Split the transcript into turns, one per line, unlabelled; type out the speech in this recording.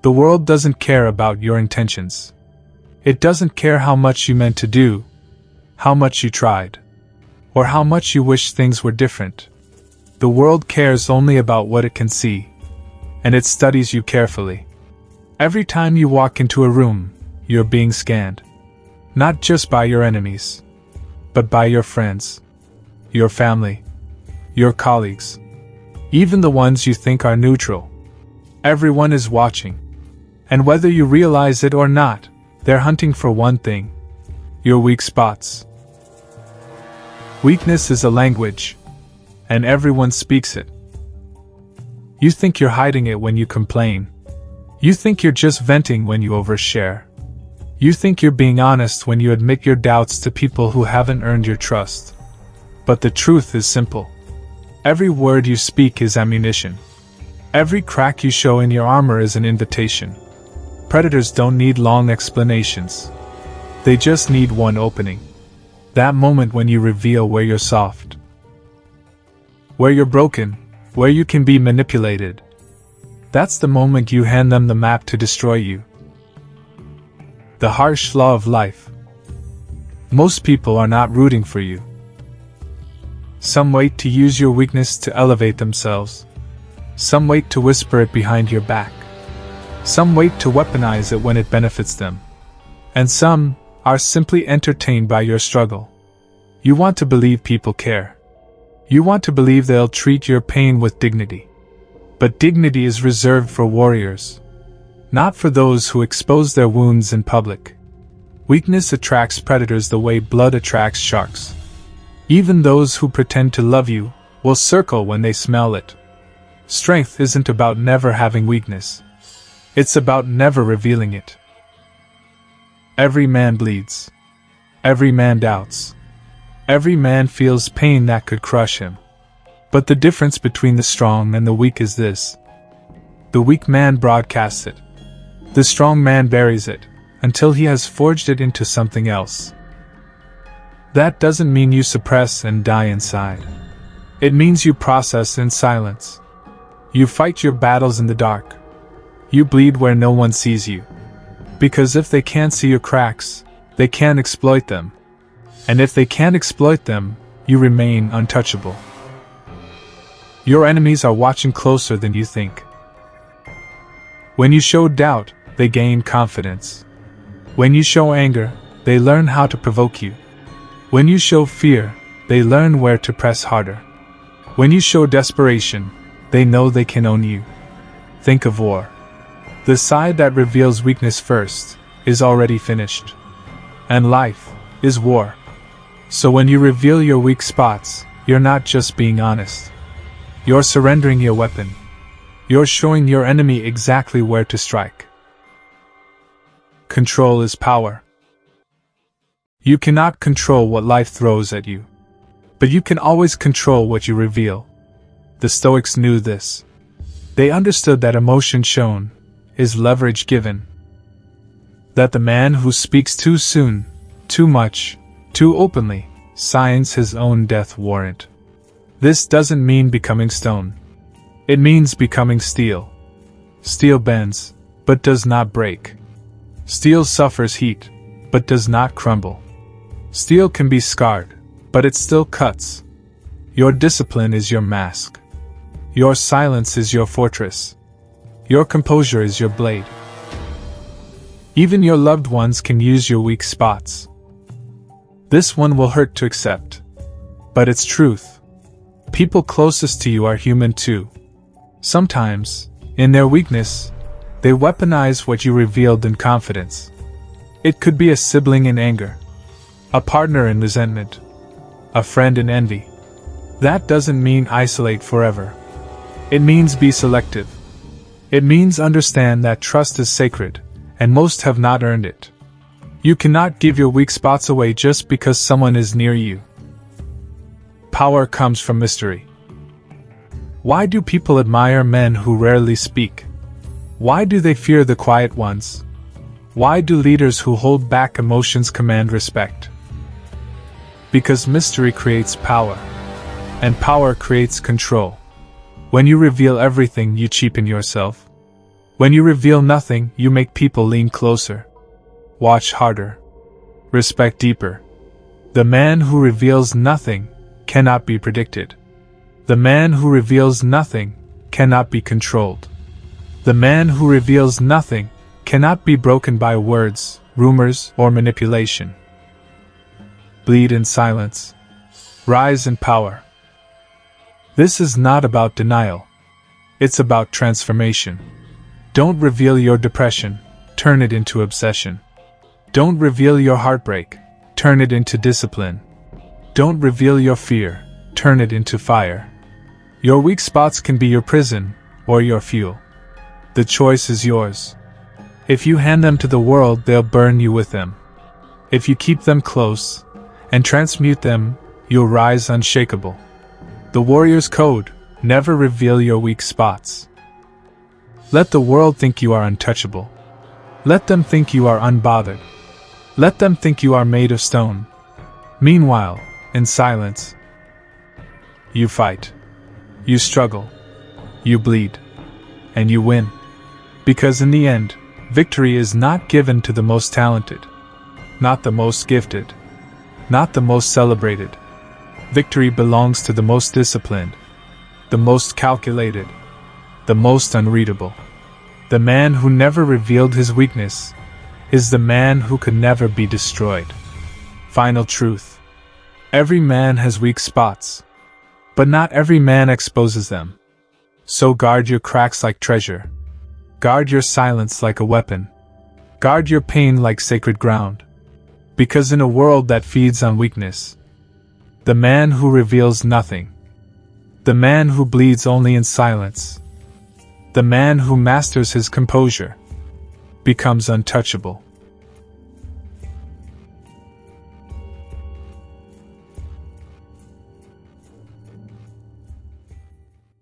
The world doesn't care about your intentions. It doesn't care how much you meant to do, how much you tried, or how much you wish things were different. The world cares only about what it can see, and it studies you carefully. Every time you walk into a room, you're being scanned. Not just by your enemies, but by your friends, your family, your colleagues, even the ones you think are neutral. Everyone is watching. And whether you realize it or not, they're hunting for one thing: your weak spots. Weakness is a language, and everyone speaks it. You think you're hiding it when you complain. You think you're just venting when you overshare. You think you're being honest when you admit your doubts to people who haven't earned your trust. But the truth is simple. Every word you speak is ammunition. Every crack you show in your armor is an invitation. Predators don't need long explanations. They just need one opening. That moment when you reveal where you're soft, where you're broken, where you can be manipulated. That's the moment you hand them the map to destroy you. The harsh law of life. Most people are not rooting for you. Some wait to use your weakness to elevate themselves. Some wait to whisper it behind your back. Some wait to weaponize it when it benefits them. And some are simply entertained by your struggle. You want to believe people care. You want to believe they'll treat your pain with dignity. But dignity is reserved for warriors, not for those who expose their wounds in public. Weakness attracts predators the way blood attracts sharks. Even those who pretend to love you will circle when they smell it. Strength isn't about never having weakness. It's about never revealing it. Every man bleeds. Every man doubts. Every man feels pain that could crush him. But the difference between the strong and the weak is this: the weak man broadcasts it. The strong man buries it, until he has forged it into something else. That doesn't mean you suppress and die inside. It means you process in silence. You fight your battles in the dark. You bleed where no one sees you. Because if they can't see your cracks, they can't exploit them. And if they can't exploit them, you remain untouchable. Your enemies are watching closer than you think. When you show doubt, they gain confidence. When you show anger, they learn how to provoke you. When you show fear, they learn where to press harder. When you show desperation, they know they can own you. Think of war. The side that reveals weakness first is already finished. And life is war. So when you reveal your weak spots, you're not just being honest. You're surrendering your weapon. You're showing your enemy exactly where to strike. Control is power. You cannot control what life throws at you, but you can always control what you reveal. The Stoics knew this. They understood that emotion shown is leverage given. That the man who speaks too soon, too much, too openly, signs his own death warrant. This doesn't mean becoming stone. It means becoming steel. Steel bends, but does not break. Steel suffers heat, but does not crumble. Steel can be scarred, but it still cuts. Your discipline is your mask. Your silence is your fortress. Your composure is your blade. Even your loved ones can use your weak spots. This one will hurt to accept, but it's truth. People closest to you are human too. Sometimes, in their weakness, they weaponize what you revealed in confidence. It could be a sibling in anger, a partner in resentment, a friend in envy. That doesn't mean isolate forever. It means be selective. It means understand that trust is sacred, and most have not earned it. You cannot give your weak spots away just because someone is near you. Power comes from mystery. Why do people admire men who rarely speak? Why do they fear the quiet ones? Why do leaders who hold back emotions command respect? Because mystery creates power, and power creates control. When you reveal everything, you cheapen yourself. When you reveal nothing, you make people lean closer, watch harder, respect deeper. The man who reveals nothing cannot be predicted. The man who reveals nothing cannot be controlled. The man who reveals nothing cannot be broken by words, rumors, or manipulation. Bleed in silence. Rise in power. This is not about denial. It's about transformation. Don't reveal your depression, turn it into obsession. Don't reveal your heartbreak, turn it into discipline. Don't reveal your fear, turn it into fire. Your weak spots can be your prison or your fuel. The choice is yours. If you hand them to the world, they'll burn you with them. If you keep them close and transmute them, you'll rise unshakable. The warrior's code: never reveal your weak spots. Let the world think you are untouchable. Let them think you are unbothered. Let them think you are made of stone. Meanwhile, in silence, you fight. You struggle. You bleed. And you win. Because in the end, victory is not given to the most talented, not the most gifted, not the most celebrated. Victory belongs to the most disciplined, the most calculated, the most unreadable. The man who never revealed his weakness is the man who could never be destroyed. Final truth. Every man has weak spots, but not every man exposes them. So guard your cracks like treasure. Guard your silence like a weapon. Guard your pain like sacred ground. Because in a world that feeds on weakness, the man who reveals nothing, the man who bleeds only in silence, the man who masters his composure, becomes untouchable.